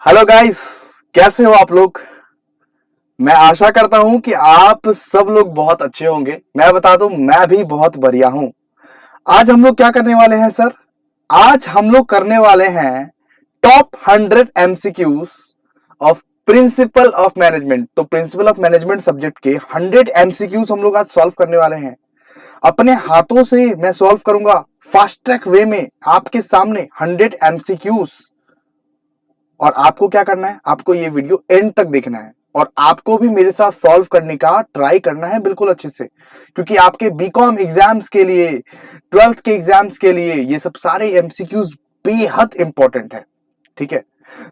Hello guys, कैसे हो आप लोग। मैं आशा करता हूं कि आप सब लोग बहुत अच्छे होंगे। मैं बता दूं, मैं भी बहुत बढ़िया हूं। आज हम लोग क्या करने वाले हैं सर? आज हम लोग करने वाले हैं top 100 MCQs of principle of management. तो प्रिंसिपल ऑफ मैनेजमेंट सब्जेक्ट के 100 एमसीक्यूज हम लोग आज सॉल्व करने वाले हैं। अपने हाथों से मैं सॉल्व करूंगा फास्ट ट्रैक वे में आपके सामने 100 एमसीक्यूज। और आपको क्या करना है, आपको ये वीडियो एंड तक देखना है और आपको भी मेरे साथ सॉल्व करने का ट्राई करना है बिल्कुल अच्छे से, क्योंकि आपके बीकॉम एग्जाम्स के लिए, 12th के एग्जाम्स के लिए ये सब सारे एमसीक्यूज बेहद इंपॉर्टेंट है। ठीक है,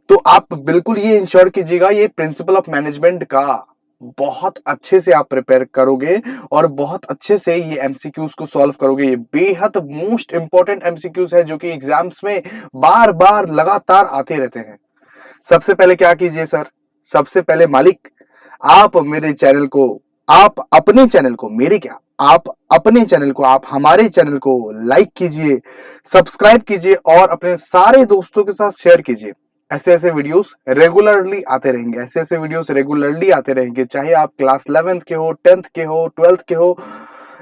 तो आप बिल्कुल ये इंश्योर कीजिएगा ये प्रिंसिपल ऑफ मैनेजमेंट का बहुत अच्छे से आप प्रिपेयर करोगे और बहुत अच्छे से ये एमसीक्यूज को सॉल्व करोगे। ये बेहद मोस्ट इंपॉर्टेंट एमसीक्यूज है जो कि एग्जाम्स में बार बार लगातार आते रहते हैं। सबसे पहले क्या कीजिए सर, सबसे पहले मालिक आप मेरे चैनल को, आप अपने चैनल को, मेरे क्या, आप अपने चैनल को, आप हमारे चैनल को लाइक कीजिए, सब्सक्राइब कीजिए और अपने सारे दोस्तों के साथ शेयर कीजिए। ऐसे ऐसे वीडियोस रेगुलरली आते रहेंगे, ऐसे ऐसे वीडियोस रेगुलरली आते रहेंगे, चाहे आप क्लास 11th के हो, 10th के हो, 12th के हो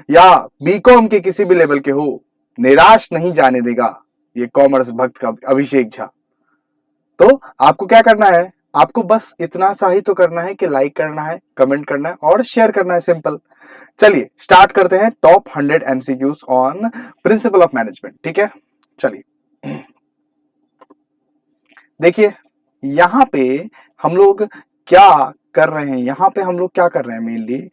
या बीकॉम के किसी भी लेवल के हो। निराश नहीं जाने देगा ये कॉमर्स भक्त का अभिषेक झा। तो आपको क्या करना है, आपको बस इतना सा ही तो करना है कि लाइक करना है, कमेंट करना है और शेयर करना है, सिंपल। चलिए स्टार्ट करते हैं top 100 MCQs on principle of management. ठीक है, चलिए देखिए यहां पे हम लोग क्या कर रहे हैं, यहां पे हम लोग क्या कर रहे हैं मेनली,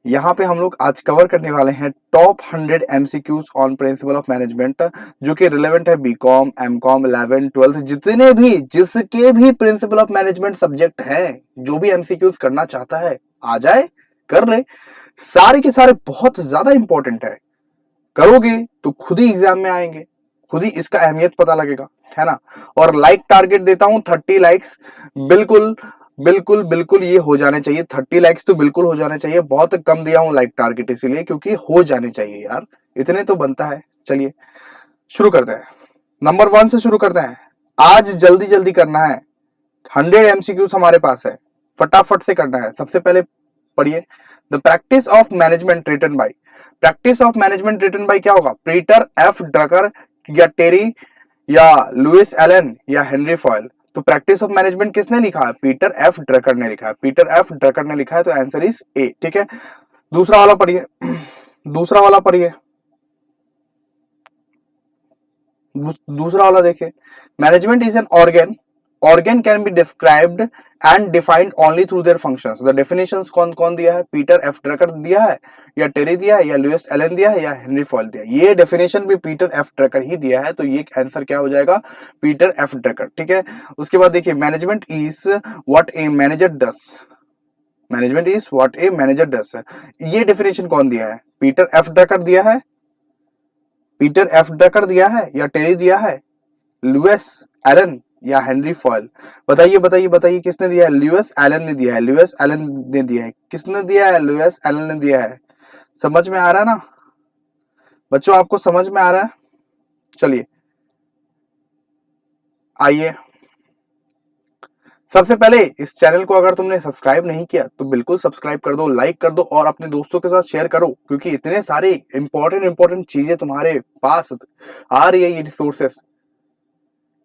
यहाँ पे हम लोग आज कवर करने वाले हैं top 100 MCQs on principle of management, जो कि रिलेवेंट है बीकॉम, एमकॉम, 11, 12 जितने भी, जिसके भी प्रिंसिपल ऑफ मैनेजमेंट सब्जेक्ट है, जो भी एमसीक्यूज करना चाहता है आ जाए, कर ले। सारे के सारे बहुत ज्यादा इंपॉर्टेंट है, करोगे तो खुद ही एग्जाम में आएंगे, खुद ही इसका अहमियत पता लगेगा, है ना। और लाइक टारगेट देता हूं 30 लाइक्स, बिल्कुल बिल्कुल बिल्कुल ये हो जाने चाहिए। 30 लाइक्स तो बिल्कुल हो जाने चाहिए, बहुत कम दिया हूं लाइक टारगेट इसीलिए क्योंकि हो जाने चाहिए यार, इतने तो बनता है। चलिए शुरू करते हैं, नंबर 1 से शुरू करते हैं। आज जल्दी जल्दी करना है, 100 एमसीक्यूज हमारे पास है, फटाफट से करना है। सबसे पहले पढ़िए, the practice of management written by, practice of management written by क्या होगा, पीटर एफ ड्रकर या टेरी या लुइस एलन या हेनरी फॉयल। तो प्रैक्टिस ऑफ मैनेजमेंट किसने लिखा है, पीटर एफ ड्रकर ने लिखा है, पीटर एफ ड्रकर ने लिखा है, तो आंसर इज ए। ठीक है, दूसरा वाला पढ़िए, दूसरा वाला पढ़िए, दूसरा वाला देखिए, management is an organ, organ can be described and defined only through their functions. The definitions कौन कौन दिया है, पीटर एफ ड्रकर दिया है या टेरी दिया है या लुइस एलन दिया है या हेनरी फॉयल दिया है। ये डेफिनेशन भी पीटर एफ ड्रकर ही दिया है, तो ये आंसर क्या हो जाएगा, पीटर एफ ड्रकर। ठीक है, उसके बाद देखिए, management is what a manager does, management is what a manager does, ये डेफिनेशन कौन दिया है, पीटर एफ ड्रकर दिया है, पीटर एफ ड्रकर दिया है या टेरी दिया है, लुइस एलन या हेनरी फॉयल। बताइए बताइए बताइए किसने दिया है, लुइस एलन ने दिया है, लुइस एलन ने दिया है, किसने दिया है, लुइस एलन ने दिया है। समझ में आ रहा है ना बच्चों, आपको समझ में आ रहा है। चलिए आइए, सबसे पहले इस चैनल को अगर तुमने सब्सक्राइब नहीं किया तो बिल्कुल सब्सक्राइब कर दो, लाइक कर दो और अपने दोस्तों के साथ शेयर करो, क्योंकि इतने सारे इंपॉर्टेंट चीजें तुम्हारे पास आ रही है, ये रिसोर्सेस,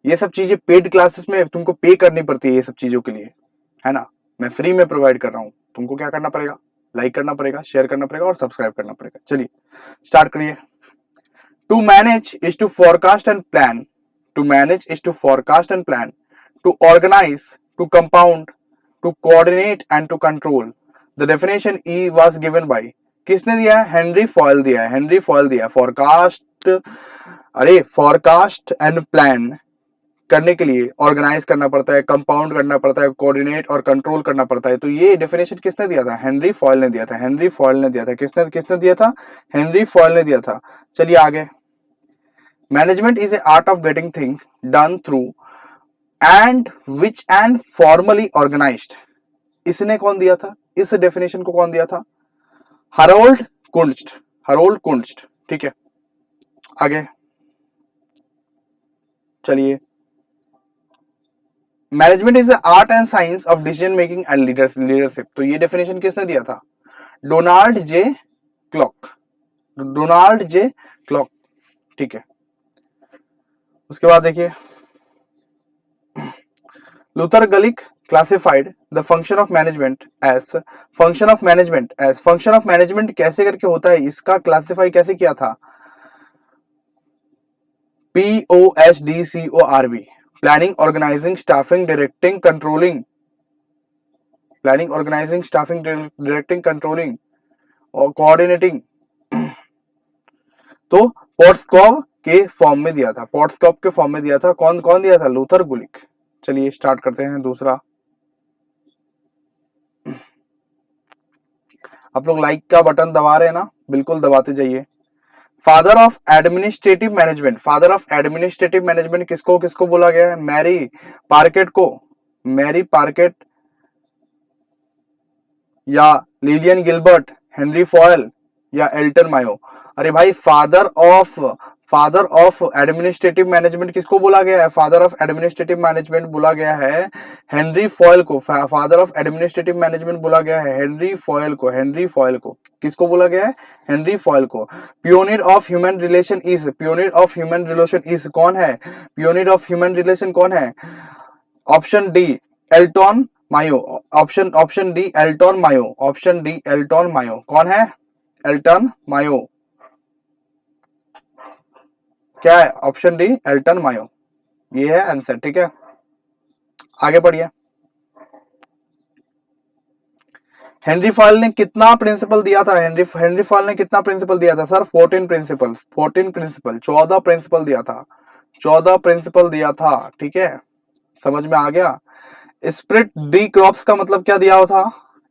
ये सब चीजें पेड क्लासेस में तुमको पे करनी पड़ती है ये सब चीजों के लिए, है ना। मैं फ्री में प्रोवाइड कर रहा हूं, तुमको क्या करना पड़ेगा, लाइक करना पड़ेगा, शेयर करना पड़ेगा और सब्सक्राइब करना पड़ेगा। चलिए स्टार्ट करिए। To manage is to forecast and plan, to manage is to forecast and plan, to organise, to compound, to coordinate and to control. The definition he was given by, किसने दिया है, Henri foil दिया है, Henri foil दिया है। Forecast, अरे forecast and plan करने के लिए ऑर्गेनाइज करना पड़ता है, कंपाउंड करना पड़ता है, कोऑर्डिनेट और कंट्रोल करना पड़ता है। तो ये डेफिनेशन किसने दिया था, हेनरी फॉयल ने दिया था, हेनरी फॉयल ने दिया था। किसने किसने दिया था, हेनरी फॉयल ने दिया था। चलिए आगे, management is a art of getting thing done through and which and formally organised, इसने कौन दिया था, इस डेफिनेशन को कौन दिया था, हरोल्ड कुंस्ट, हरोल्ड कुंस्ट। ठीक है, आगे चलिए, management is the art and science of decision making and leadership. तो ये डेफिनेशन किसने दिया था? Donald J Clough, Donald J Clough. ठीक है, उसके बाद देखिए Luther Gulick classified the function of management as function of management as function of management कैसे करके होता है, इसका क्लासिफाई कैसे किया था? POSDCORB, planning organising staffing directing controlling, planning organising staffing directing controlling और कोऑर्डिनेटिंग। तो पोर्ट्सकॉव के फॉर्म में दिया था, पोर्ट्सकॉव के फॉर्म में दिया था। कौन कौन दिया था? लूथर गुलिक। चलिए स्टार्ट करते हैं दूसरा। आप लोग लाइक का बटन दबा रहे हैं ना, बिल्कुल दबाते जाइए। Father of administrative management, father of administrative management किसको किसको बोला गया है? मैरी पार्केट को, मैरी पार्केट या लिलियन गिलबर्ट, हेनरी फॉयल या एल्टन मायो। अरे भाई फादर ऑफ एडमिनिस्ट्रेटिव मैनेजमेंट किसको बोला गया है? फादर ऑफ एडमिनिस्ट्रेटिव मैनेजमेंट बोला गया है हेनरी फॉयल को। फादर ऑफ एडमिनिस्ट्रेटिव मैनेजमेंट बोला गया है हेनरी फॉयल को, हेनरी फॉयल को। किसको बोला गया है? हेनरी फॉयल को। Pioneer of human relation is, pioneer of human relation is कौन है? पियोनियर ऑफ ह्यूमन रिलेशन कौन है? Option D Elton Mayo, option D Elton Mayo, option D Elton Mayo. कौन है? Elton Mayo. क्या है? ऑप्शन डी एल्टन मायो, ये है आंसर। ठीक है, आगे पढ़िए। हेनरी फॉयल ने कितना प्रिंसिपल दिया था? हेनरी फॉयल ने कितना प्रिंसिपल दिया था सर? 14 प्रिंसिपल, 14 प्रिंसिपल, 14 प्रिंसिपल दिया था, 14 प्रिंसिपल दिया था। ठीक है, समझ में आ गया। स्प्लिट डी क्रॉप्स का मतलब क्या दिया था?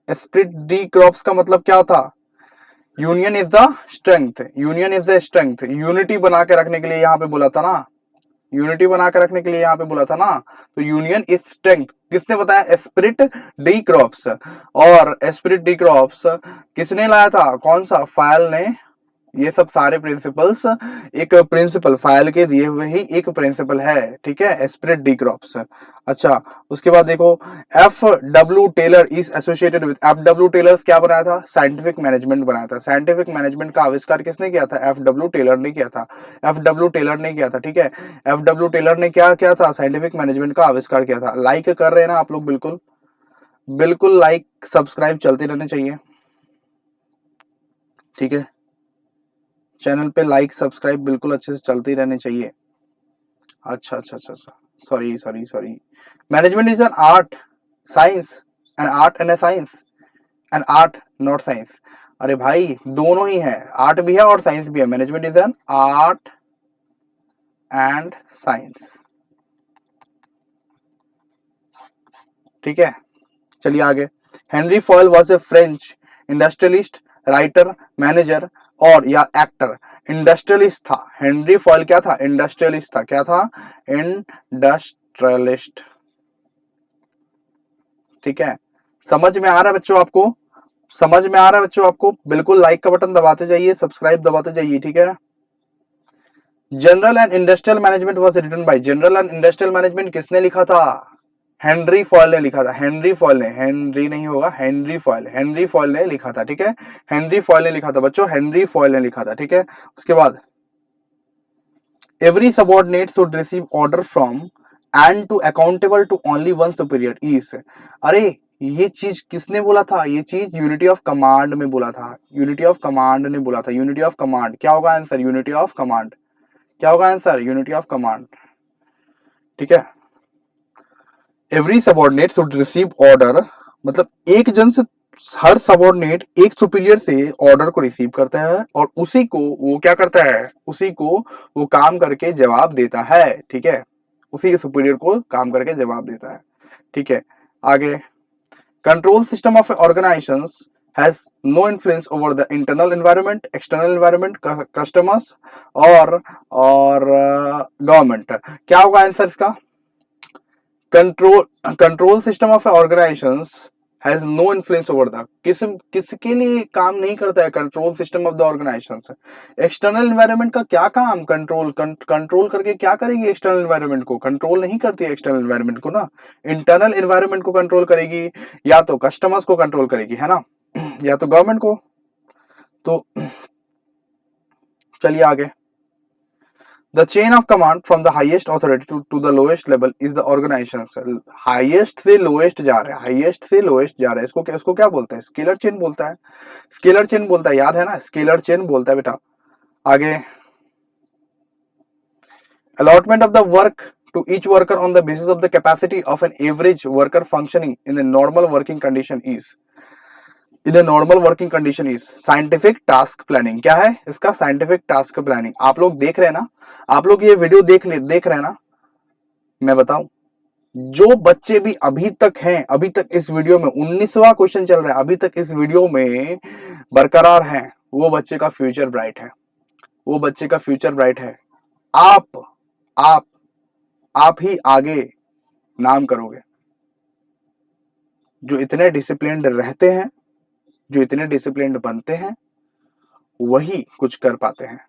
स्प्लिट डी क्रॉप्स का मतलब क्या था? Union is the strength, union is the strength. Unity बना के रखने के लिए यहाँ पे बोला था ना, यूनिटी बना के रखने के लिए यहाँ पे बोला था ना। तो यूनियन इज स्ट्रेंथ किसने बताया? Spirit D crops. और स्पिरिट डी क्रॉप्स किसने लाया था? कौन सा? फायल ने। ये सब सारे प्रिंसिपल्स एक प्रिंसिपल फाइल के दिए हुए ही एक प्रिंसिपल है। ठीक है, स्पिरिट डी क्रॉप्स। अच्छा, उसके बाद देखो FW Taylor is associated with, FW Taylor क्या बनाया था? साइंटिफिक मैनेजमेंट बनाया था। साइंटिफिक मैनेजमेंट का आविष्कार किसने किया था? FW टेलर ने किया था, FW टेलर ने किया था। ठीक है, FW टेलर ने क्या किया था? साइंटिफिक मैनेजमेंट का आविष्कार किया था। लाइक कर रहे हैं ना आप लोग? बिल्कुल बिल्कुल, लाइक सब्सक्राइब चलते रहने चाहिए। ठीक है, चैनल पे लाइक सब्सक्राइब बिल्कुल अच्छे से चलते ही रहने चाहिए। अच्छा अच्छा अच्छा अच्छा, sorry sorry sorry. Management is an art, science, an art and A science, an art not science. अरे भाई दोनों ही है, आर्ट भी है और साइंस भी है। Management is an art and science. ठीक है, चलिए आगे। Henry foil was a French industrialist, writer, manager और या एक्टर। इंडस्ट्रियलिस्ट था हेनरी फॉयल। क्या था? इंडस्ट्रियलिस्ट था। क्या था? इंडस्ट्रियलिस्ट। ठीक है, समझ में आ रहा है बच्चों आपको? समझ में आ रहा है बच्चों आपको? बिल्कुल लाइक का बटन दबाते जाइए, सब्सक्राइब दबाते जाइए। ठीक है, general and industrial management was written by, general and industrial management किसने लिखा था? हेनरी फॉयल ने लिखा था। हेनरी फॉयल ने, हेनरी नहीं होगा, हेनरी फॉयल, हेनरी फॉयल ने लिखा था। ठीक है, हेनरी फॉयल ने लिखा था बच्चों, हेनरी फॉयल ने लिखा था। ठीक है, उसके बाद every subordinate should receive order from and to accountable to only one superior is. अरे ये चीज किसने बोला था? ये चीज यूनिटी ऑफ कमांड में बोला था, यूनिटी ऑफ कमांड ने बोला था। यूनिटी ऑफ कमांड क्या होगा आंसर? Unity of command. क्या होगा आंसर? Unity of command. ठीक है, every subordinate should receive order, मतलब एक जन से हर सबऑर्डिनेट एक सुपीरियर से ऑर्डर को रिसीव करता है और उसी को वो क्या करता है? उसी को वो काम करके जवाब देता है। ठीक है, उसी सुपीरियर को काम करके जवाब देता है। ठीक है, आगे। Control system of organisation has no influence over the internal environment, external environment, customers और गवर्नमेंट। क्या होगा आंसर इसका? Control system of organisations has no influence over the, किसके लिए काम नहीं करता है control system of the organisation से। एक्सटर्नल एनवायरनमेंट का क्या काम, कंट्रोल करके क्या करेगी, एक्सटर्नल एनवायरनमेंट को कंट्रोल नहीं करती है, एक्सटर्नल एनवायरनमेंट को ना, इंटरनल एनवायरनमेंट को कंट्रोल करेगी, या तो कस्टमर्स को कंट्रोल करेगी, है ना, या तो गवर्नमेंट को। तो चलिए आगे, The chain of command from the highest authority to the lowest level is the organization। Highest से लोएस्ट जा रहा है, हाईएस्ट से लोएस्ट जा रहा है, इसको क्या बोलते हैं, स्केलर चेन बोलता है, स्केलर चेन बोलता है, याद है ना, स्केलर चेन बोलता है बेटा। आगे, allotment of the work to each worker on the basis of the capacity of an average worker functioning in the normal working condition is scientific task planning. क्या है इसका, साइंटिफिक टास्क प्लानिंग। आप लोग देख रहे हैं ना, आप लोग ये वीडियो देख रहे हैं ना, मैं बताऊं, जो बच्चे भी अभी तक हैं, अभी तक इस वीडियो में 19वां क्वेश्चन चल रहा है, अभी तक इस वीडियो में बरकरार हैं, वो बच्चे का फ्यूचर ब्राइट है, वो बच्चे का फ्यूचर ब्राइट है। आप ही आगे नाम करोगे। जो इतने डिसिप्लिन्ड रहते हैं, जो इतने डिसिप्लिन्ड बनते हैं, वही कुछ कर पाते हैं।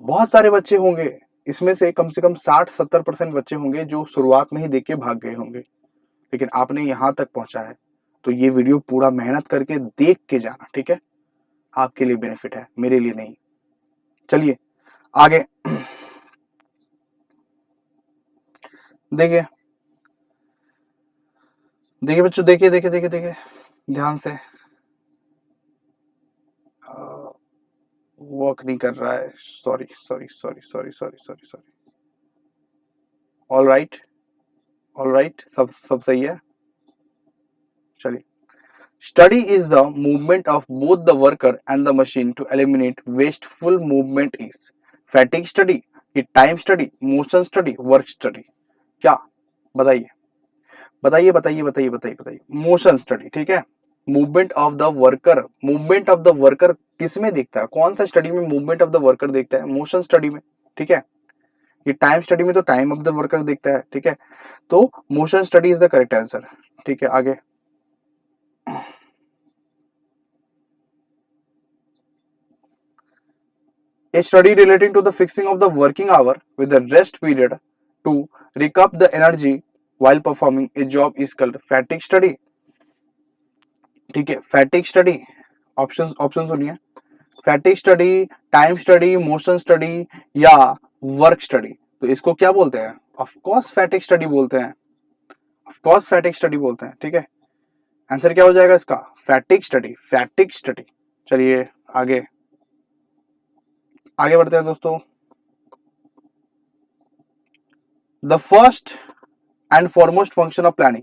बहुत सारे बच्चे होंगे, इसमें से कम 60-70% बच्चे होंगे जो शुरुआत में ही देख के भाग गए होंगे, लेकिन आपने यहां तक पहुंचा है तो ये वीडियो पूरा मेहनत करके देख के जाना, ठीक है, आपके लिए बेनिफिट है, मेरे लिए नहीं। चलिए आगे देखिए बच्चों, देखिए ध्यान से, वर्क नहीं कर रहा है, सॉरी। ऑल राइट, सब सही है। चलिए, study is the movement of both the worker and the machine to eliminate wasteful movement is fatigue study, time study, motion study, work study. क्या बताइए, मोशन स्टडी, ठीक है। मूवमेंट ऑफ द वर्कर किस में देखता है, कौन सा स्टडी में मूवमेंट ऑफ द वर्कर देखता है, मोशन स्टडी में, ठीक है। ये टाइम स्टडी में तो टाइम ऑफ द वर्कर देखता है, ठीक है, तो motion study is the correct answer, ठीक है। आगे, a study relating to the fixing of the working hour with the rest period to recoup the energy while performing a job is called fatigue study, ठीक है। Fatigue study, option सुनिए, fatigue study, time study, motion study या work study. तो इसको क्या बोलते हैं, of course fatigue study बोलते हैं, ठीक है। आंसर क्या हो जाएगा इसका, फैटिग स्टडी। चलिए आगे बढ़ते हैं दोस्तों। The first and foremost function of planning,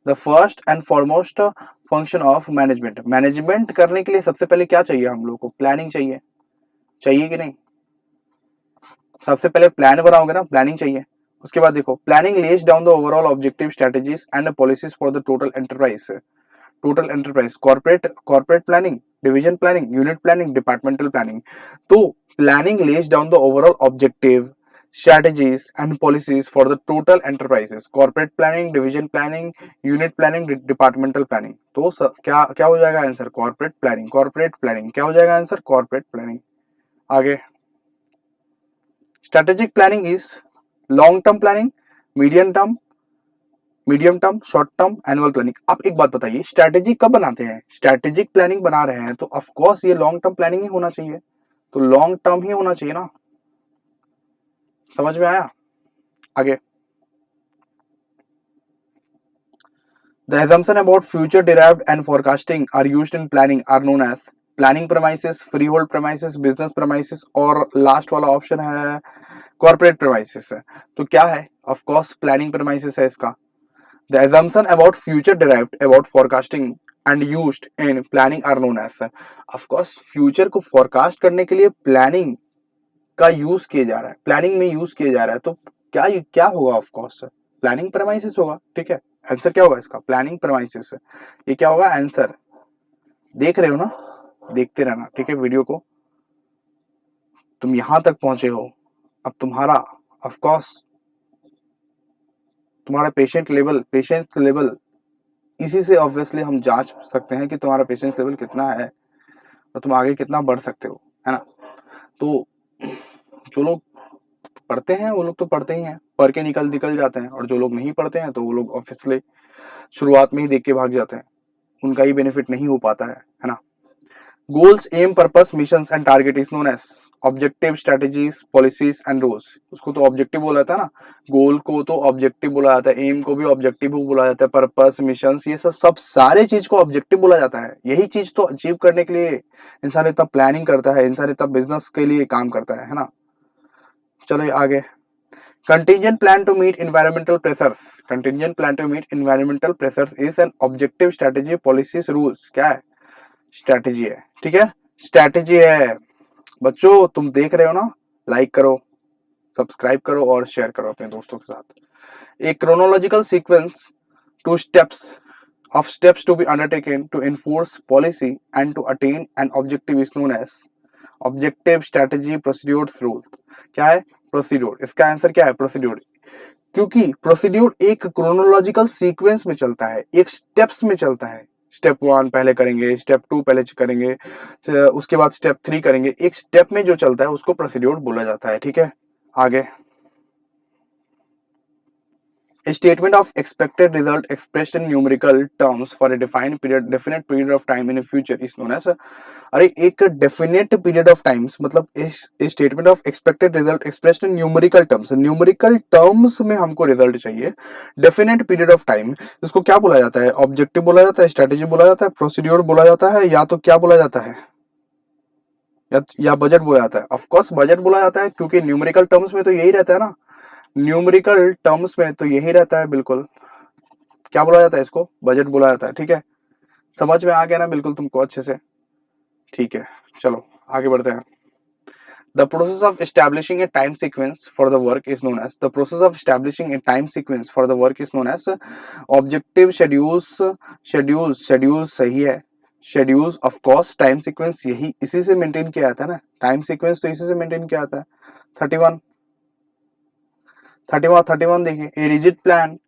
the first and foremost function of management करने के लिए सबसे पहले क्या चाहिए हम लोग को, प्लानिंग चाहिए कि नहीं। सबसे पहले प्लान बनाओगे ना, प्लानिंग चाहिए। उसके बाद देखो, planning lays down the overall objective, strategies and policies for the total enterprise, corporate planning, division planning, unit planning, departmental planning. तो planning lays down the overall objective, strategies and policies for the total enterprises, corporate planning, division planning, unit planning, departmental planning। तो क्या हो जाएगा answer, corporate planning। क्या हो जाएगा answer, corporate planning। आगे, strategic planning is long term planning, medium term, short term, annual planning। आप एक बात बताइए, स्ट्रेटेजी कब बनाते हैं, स्ट्रेटेजिक प्लानिंग बना रहे हैं तो ऑफ कोर्स ये लॉन्ग टर्म प्लानिंग ही होना चाहिए, तो लॉन्ग टर्म ही होना चाहिए ना, समझ में आया। आगे, the assumption about future derived and forecasting are used in planning are known as planning premises, freehold premises, business premises और लास्ट वाला ऑप्शन है corporate premises। तो क्या है, of course planning premises है इसका। the assumption about future derived about forecasting and used in planning are known as, of course future को forecast करने के लिए planning का यूज किया जा रहा है, प्लानिंग में यूज किया जा रहा है, तो क्या होगा, ऑफ कोर्स प्लानिंग प्रेमाइसेस होगा, ठीक है। आंसर क्या होगा इसका, प्लानिंग प्रेमाइसेस। ये क्या होगा आंसर, देख रहे हो ना, देखते रहना, ठीक है वीडियो को। तुम यहां तक पहुंचे हो, अब तुम्हारा ऑफ कोर्स तुम्हारा पेशेंस लेवल इसी से ऑब्वियसली हम जांच सकते हैं कि तुम्हारा पेशेंस लेवल कितना है और तुम आगे कितना बढ़ सकते हो, है ना। तो जो लोग पढ़ते हैं वो लोग तो पढ़ते ही हैं, पढ़ के निकल जाते हैं, और जो लोग नहीं पढ़ते हैं तो वो लोग ऑब्वियसली शुरुआत में ही देख के भाग जाते हैं, उनका ही बेनिफिट नहीं हो पाता है ना। Goals, aim, purpose, missions and target is known as objective, strategies, policies and rules. उसको तो ऑब्जेक्टिव बोला जाता है ना, गोल को तो ऑब्जेक्टिव बोला जाता है, एम को भी ऑब्जेक्टिव बोला जाता है, पर्पस, मिशंस, ये सब सारे चीज को ऑब्जेक्टिव बोला जाता है। यही चीज तो अचीव करने के लिए इंसान इतना प्लानिंग करता है, इंसान इतना बिजनेस के लिए काम करता है ना। चलो आगे, contingent plan to meet environmental pressures, contingent plan to meet environmental pressures is an objective strategy, policies, rules। क्या है? स्ट्रैटेजी है, ठीक है, स्ट्रैटेजी है। बच्चों तुम देख रहे हो ना, लाइक करो, सब्सक्राइब करो और शेयर करो अपने दोस्तों के साथ। एक chronological sequence to steps to be undertaken to enforce policy and to attain an objective is known as objective, strategy, procedure, rule. क्या है? प्रोसीड्यूर। इसका आंसर क्या है? प्रोसीड्यूर। क्योंकि प्रोसीड्यूर एक क्रोनोलॉजिकल सीक्वेंस में चलता है, एक स्टेप्स में चलता है। स्टेप 1 पहले करेंगे, स्टेप 2 पहले करेंगे, उसके बाद स्टेप 3 करेंगे। एक स्टेप में जो चलता है उसको प्रोसीड्यूर बोला जाता है, ठीक है। आगे, A statement of expected result expressed in numerical terms for a definite period of time in the future is known as। अरे एक definite period of times मतलब a statement of expected result expressed in numerical terms, numerical terms में हमको result चाहिए, definite period of time, इसको क्या बोला जाता है? ऑब्जेक्टिव बोला जाता है, स्ट्रेटेजी बोला जाता है, प्रोसीड्यूर बोला जाता है, या तो क्या बोला जाता है, या बजट बोला जाता है। ऑफ कोर्स बजट बोला जाता है, क्योंकि न्यूमेरिकल टर्म्स में तो यही रहता है ना, न्यूमेरिकल टर्म्स में तो यही रहता है। बिल्कुल, क्या बोला जाता है? इसको बजट बोला जाता है, ठीक है। समझ में आ गया ना बिल्कुल तुमको अच्छे से, ठीक है। चलो आगे बढ़ते हैं। The process of establishing a time sequence for the work is known as, the process of establishing a time sequence for the work is known as objective, schedules सही है, schedules of course, time sequence यही इसी से maintain किया जाता है ना, time sequence तो इसी से मेंटेन किया जाता है। 31 देखिए, a rigid plan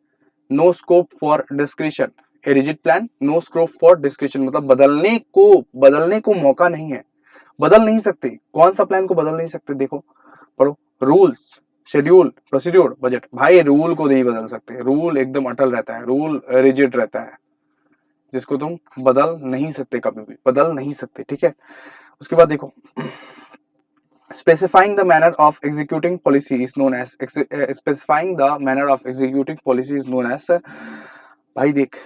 no scope for discretion, a rigid plan no scope for discretion मतलब बदलने को मौका नहीं है, बदल नहीं सकते। कौन सा प्लान को बदल नहीं सकते? देखो पढ़ो, रूल्स, शेड्यूल, प्रोसीड्यूर, बजट। भाई रूल को नहीं बदल सकते, रूल एकदम अटल रहता है, रूल रिजिड रहता है, जिसको तुम बदल नहीं सकते, कभी भी बदल नहीं सकते, ठीक है। उसके बाद देखो, specifying the manner of executing policy is known as भाई देख,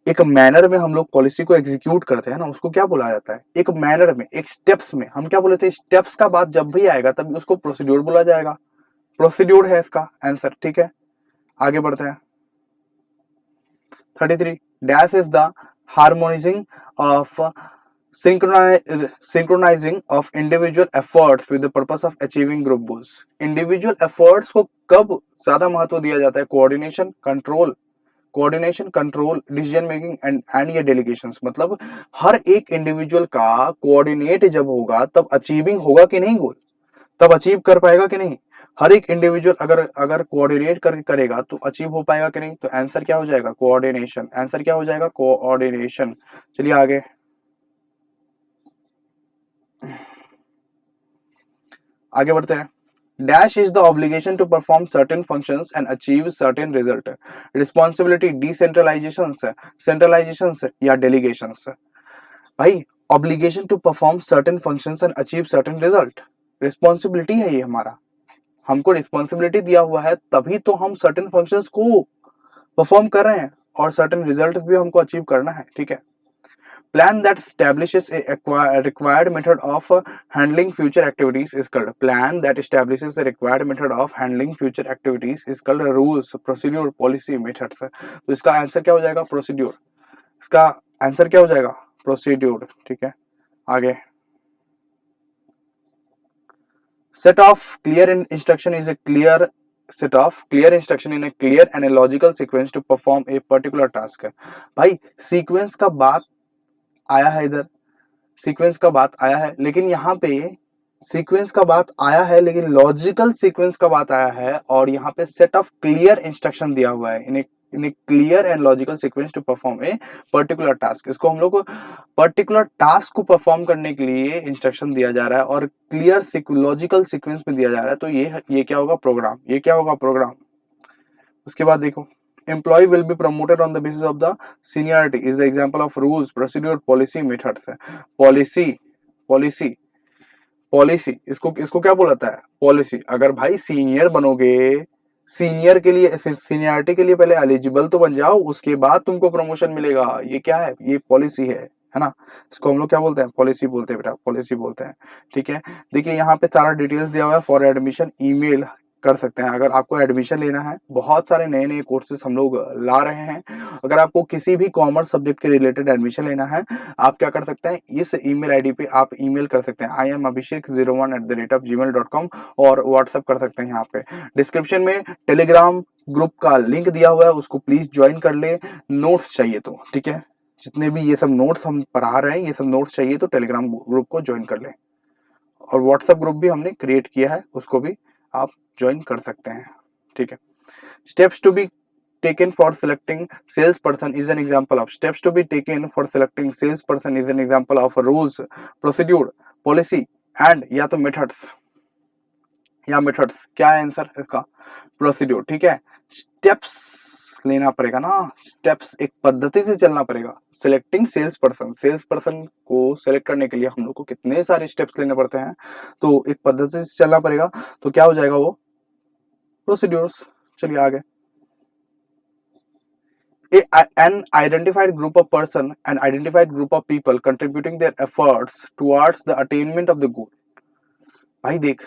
एक मैनर में हम लोग पॉलिसी को एग्जीक्यूट करते हैं ना, उसको क्या बोला जाता है? एक मैनर में, एक स्टेप्स में। हम क्या बोलते हैं? स्टेप्स का बात जब भी आएगा तभी उसको प्रोसीड्यूर बोला जाएगा, प्रोसीड्यूर है इसका आंसर, ठीक है। आगे बढ़ते हैं। 33 dash is the harmonising of synchronizing of individual efforts with the purpose of achieving group goals। individual efforts को कब ज्यादा महत्व दिया जाता है? Coordination, control, decision making and ये डेलीगेशंस। मतलब हर एक इंडिविजुअल का कोऑर्डिनेट जब होगा तब अचीविंग होगा कि नहीं गोल, तब अचीव कर पाएगा कि नहीं। हर एक इंडिविजुअल अगर कोऑर्डिनेट करेगा तो अचीव हो पाएगा कि नहीं। तो आंसर क्या हो जाएगा? कोऑर्डिनेशन। आंसर क्या हो जाएगा? कोऑर्डिनेशन। चलिए आगे, आगे बढ़ते हैं। Dash is the obligation to perform certain functions and achieve certain result. Responsibility, decentralisation, centralisation या डेलीगेशन। भाई obligation to perform certain functions and achieve certain result, responsibility है ये हमारा, हमको रिस्पॉन्सिबिलिटी दिया हुआ है, तभी तो हम सर्टेन फंक्शंस को परफॉर्म कर रहे हैं और सर्टेन रिजल्ट भी हमको अचीव करना है, ठीक है। Plan that establishes a required method of handling future activities is called, plan that establishes a required method of handling future activities is called rules, procedure, policy, methods। तो इसका answer क्या हो जाएगा? प्रोसीड्यूर। इसका आंसर क्या हो जाएगा? Procedure, ठीक है। आगे, set of clear instruction is a clear set of clear instruction in a clear and a logical sequence to perform a particular task। भाई सीक्वेंस का बात आया है, इधर सीक्वेंस का बात आया है, लेकिन यहाँ पे सीक्वेंस का बात आया है लेकिन लॉजिकल सीक्वेंस का बात आया है, और यहाँ पे सेट ऑफ क्लियर इंस्ट्रक्शन दिया हुआ है in a in a clear and logical sequence to perform a particular task. इसको हम लोग को पर्टिकुलर टास्क को परफॉर्म करने के लिए इंस्ट्रक्शन दिया जा रहा है और क्लियर लॉजिकल सीक्वेंस में दिया जा रहा है, तो ये क्या होगा, प्रोग्राम। ये क्या होगा, प्रोग्राम। उसके बाद देखो, employee will be promoted on the basis of the seniority is the example of rules, procedure, policy, methods है। पॉलिसी, पॉलिसी, पॉलिसी, इसको क्या बोलता है, पॉलिसी। अगर भाई सीनियर बनोगे, सीनियर के लिए, सीनियरिटी के लिए पहले एलिजिबल तो बन जाओ, उसके बाद तुमको प्रमोशन मिलेगा। ये क्या है, ये पॉलिसी है ना। इसको हम लोग क्या बोलते हैं, पॉलिसी बोलते हैं बेटा, पॉलिसी बोलते हैं। ठीक है, देखिए यहाँ पे सारा डिटेल्स दिया हुआ है। फॉर एडमिशन ईमेल कर सकते हैं। अगर आपको एडमिशन लेना है, बहुत सारे नए नए कोर्सेज हम लोग ला रहे हैं। अगर आपको किसी भी कॉमर्स सब्जेक्ट के रिलेटेड एडमिशन लेना है, आप क्या कर सकते हैं, इस ईमेल आईडी पे आप ईमेल कर सकते हैं, iamabhishek01@gmail.com, और व्हाट्सएप कर सकते हैं। यहाँ पे डिस्क्रिप्शन में टेलीग्राम ग्रुप का लिंक दिया हुआ है, उसको प्लीज ज्वाइन कर ले। नोट्स चाहिए तो, ठीक है, जितने भी ये सब नोट्स हम पढ़ा रहे हैं, ये सब नोट्स चाहिए तो टेलीग्राम ग्रुप को ज्वाइन कर ले। और व्हाट्सएप ग्रुप भी हमने क्रिएट किया है, उसको भी आप ज्वाइन कर सकते हैं। ठीक है, steps to be taken for selecting salesperson is an example of, steps to be taken for selecting salesperson is an example of rules, procedure, policy and या तो methods, या मेथड्स। क्या है आंसर इसका, प्रोसीड्यूर। ठीक है, स्टेप्स लेना पड़ेगा ना, स्टेप्स, एक पद्धति से चलना पड़ेगा। Selecting sales person, sales person को सिलेक्ट करने के लिए हम लोग को कितने सारे स्टेप्स लेने पड़ते हैं, तो एक पद्धति से चलना पड़ेगा। तो क्या हो जाएगा वो, प्रोसीड्यूर्स। चलिए आगे, an identified group of person, an identified group of people contributing their efforts towards the attainment of the goal। भाई देख,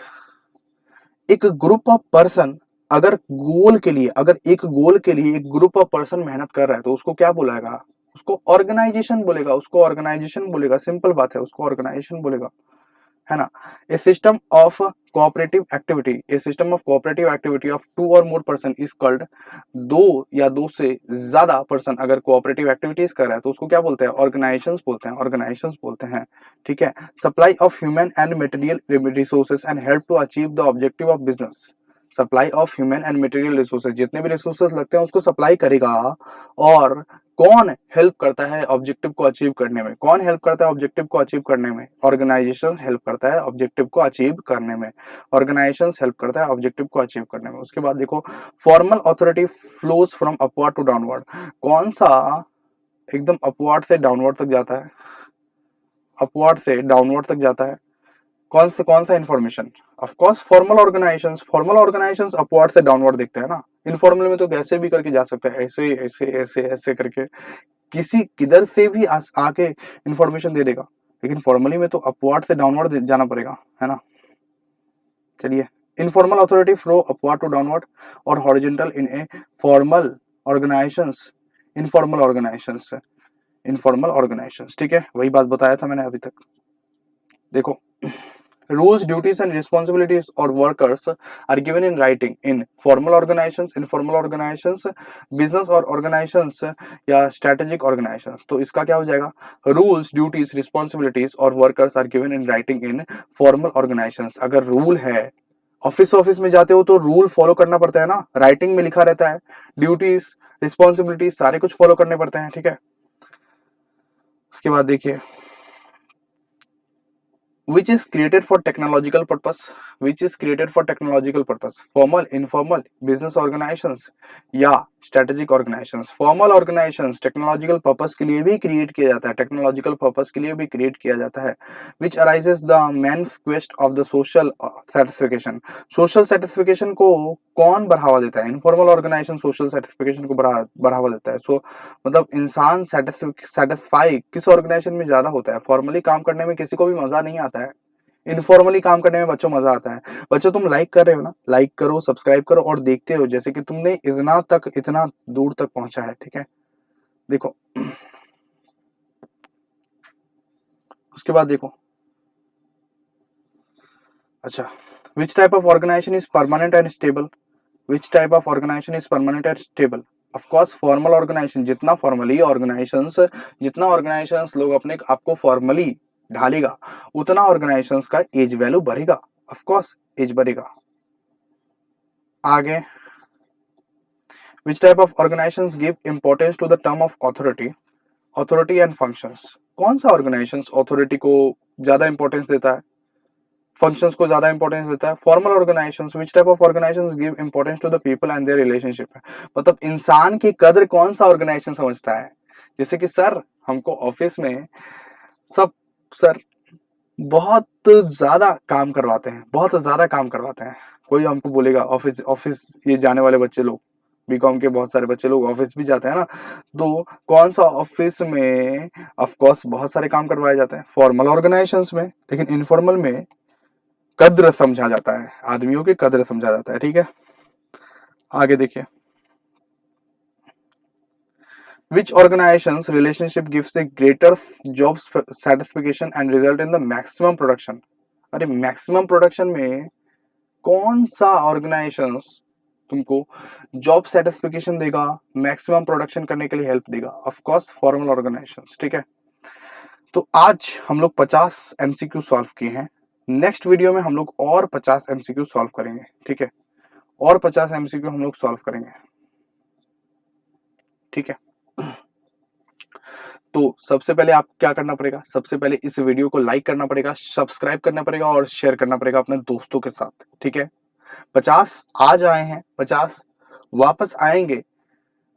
एक ग्रुप ऑफ पर्सन अगर गोल के लिए, अगर एक गोल के लिए एक ग्रुप ऑफ पर्सन मेहनत कर रहा है, तो उसको क्या बोलेगा, उसको ऑर्गेनाइजेशन बोलेगा, उसको ऑर्गेनाइजेशन बोलेगा। सिंपल बात है, उसको ऑर्गेनाइजेशन बोलेगा, है ना। A system of cooperative activity, a system of cooperative activity of 2 or more person is called, 2 या 2 से ज्यादा पर्सन अगर कोऑपरेटिव एक्टिविटीज कर रहा है, तो उसको क्या बोलते हैं, ऑर्गेनाइजेशंस बोलते हैं, ऑर्गेनाइजेशंस बोलते हैं। ठीक है, supply of human and material resources and help to achieve the objective of business. Supply of human and material resources, जितने भी रिसोर्सेज लगते हैं उसको सप्लाई करेगा। और कौन हेल्प करता है ऑब्जेक्टिव को अचीव करने में, कौन हेल्प करता है ऑब्जेक्टिव को अचीव करने में, ऑर्गेनाइजेशन हेल्प करता है ऑब्जेक्टिव को अचीव करने में, ऑर्गेनाइजेशन हेल्प करता है ऑब्जेक्टिव को अचीव करने में। उसके बाद देखो, formal authority flows from upward to downward, कौन सा एकदम अपवर्ड से डाउनवर्ड तक जाता है, अपवर्ड से डाउनवर्ड तक जाता है, कौन सा information, of course formal organisations. Formal organisations upward से डाउनवर्ड देखते हैं ना, इनफॉर्मल में तो कैसे भी करके जा सकता है, ऐसे ऐसे ऐसे ऐसे करके किसी किधर से भी आके इंफॉर्मेशन दे देगा, लेकिन फॉर्मली में तो अपवर्ड से डाउनवर्ड जाना पड़ेगा, है ना। चलिए, informal authority flow upward to downward और horizontal in a formal organisations, informal organisations, informal organisations. ठीक है, वही बात बताया था मैंने अभी तक। देखो, rules, duties and responsibilities or workers are given in writing in formal organizations, informal organizations, business और organizations या strategic organizations। तो इसका क्या हो जाएगा, rules, duties, responsibilities और workers are given in writing in formal organizations। अगर रूल है, ऑफिस में जाते हो तो रूल फॉलो करना पड़ता है ना, राइटिंग में लिखा रहता है, ड्यूटीज रिस्पॉन्सिबिलिटीज सारे कुछ फॉलो करने पड़ते हैं। ठीक है, उसके बाद देखिए, which is created for technological purpose, which is created for technological purpose, formal, informal, business organizations या strategic organizations। formal organizations technological purpose के लिए भी create किया जाता है, technological purpose के लिए भी create किया जाता है। which arises the main quest of the social satisfaction, social satisfaction को कौन बढ़ावा देता है, informal organization social satisfaction को बढ़ावा देता है। सो मतलब इंसान सेटिस्फाई किस ऑर्गेनाइजेशन में ज्यादा होता है, फॉर्मली काम करने में किसी को भी मजा नहीं आता है, इनफॉर्मली काम करने में बच्चों मजा आता है। बच्चों तुम लाइक कर रहे हो ना, लाइक करो, सब्सक्राइब करो और देखते रहो, जैसे कि तुमने इतना दूर तक पहुंचा है। ठीक है, देखो उसके बाद देखो, अच्छा, which type of organisation is permanent and stable, which type of organisation is permanent and stable. Of course formal organisation, जितना ऑर्गेनाइजेशंस लोग अपने आपको फॉर्मली ढालेगा, उतना ऑर्गेनाइजेशंस का एज वैल्यू बढ़ेगा, ऑफ कोर्स एज बढ़ेगा। आगे, which type of organisations give importance to the term of authority and functions. कौन सा ऑर्गेनाइजेशन ऑथोरिटी को ज्यादा इंपॉर्टेंस देता है, फंक्शंस को ज्यादा इंपॉर्टेंस देता है? Formal organisations, which type of organisations give importance to the people and their relationship. मतलब इंसान की कदर कौन सा ऑर्गेनाइजेशन समझता है? जैसे कि सर हमको ऑफिस में सब सर बहुत ज्यादा काम करवाते हैं, बहुत ज्यादा काम करवाते हैं। कोई हमको बोलेगा ऑफिस ऑफिस ये जाने वाले बच्चे लोग, बीकॉम के बहुत सारे बच्चे लोग ऑफिस भी जाते हैं ना, तो कौन सा ऑफिस में ऑफ कोर्स बहुत सारे काम करवाए जाते हैं, फॉर्मल ऑर्गेनाइजेशंस में। लेकिन इनफॉर्मल में कद्र समझा जाता है, आदमियों की कद्र समझा जाता है। ठीक है, आगे देखिए, which organization's relationship gives a greater job satisfaction and result in the maximum production। अरे मैक्सिमम प्रोडक्शन में कौन सा ऑर्गेनाइजेशन तुमको जॉब सेटिस्फिकेशन देगा, मैक्सिमम प्रोडक्शन करने के लिए हेल्प देगा? Of course formal organisations. ठीक है, तो आज हम लोग 50 एमसीक्यू सॉल्व किए हैं। नेक्स्ट वीडियो में हम लोग और 50 एमसीक्यू सॉल्व करेंगे। ठीक है, और 50 एमसीक्यू हम लोग सॉल्व करेंगे। ठीक है, तो सबसे पहले आप क्या करना पड़ेगा, सबसे पहले इस वीडियो को लाइक करना पड़ेगा, सब्सक्राइब करना पड़ेगा और शेयर करना पड़ेगा अपने दोस्तों के साथ। ठीक है, 50 आज आए हैं, 50 वापस आएंगे,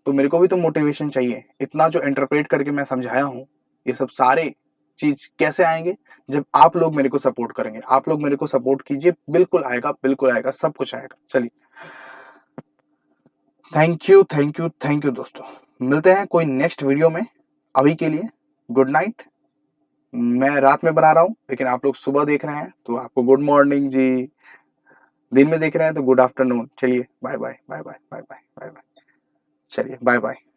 तो मेरे को भी तो मोटिवेशन चाहिए। इतना जो इंटरप्रेट करके मैं समझाया हूं, ये सब सारे चीज कैसे आएंगे? जब आप लोग मेरे को सपोर्ट करेंगे। आप लोग मेरे को सपोर्ट कीजिए, बिल्कुल आएगा, बिल्कुल आएगा, सब कुछ आएगा। चलिए, thank you thank you thank you दोस्तों, मिलते हैं कोई नेक्स्ट वीडियो में। अभी के लिए गुड नाइट। मैं रात में बना रहा हूं, लेकिन आप लोग सुबह देख रहे हैं तो आपको गुड मॉर्निंग जी, दिन में देख रहे हैं तो गुड आफ्टरनून। चलिए bye bye bye bye bye bye bye bye, चलिए बाय बाय।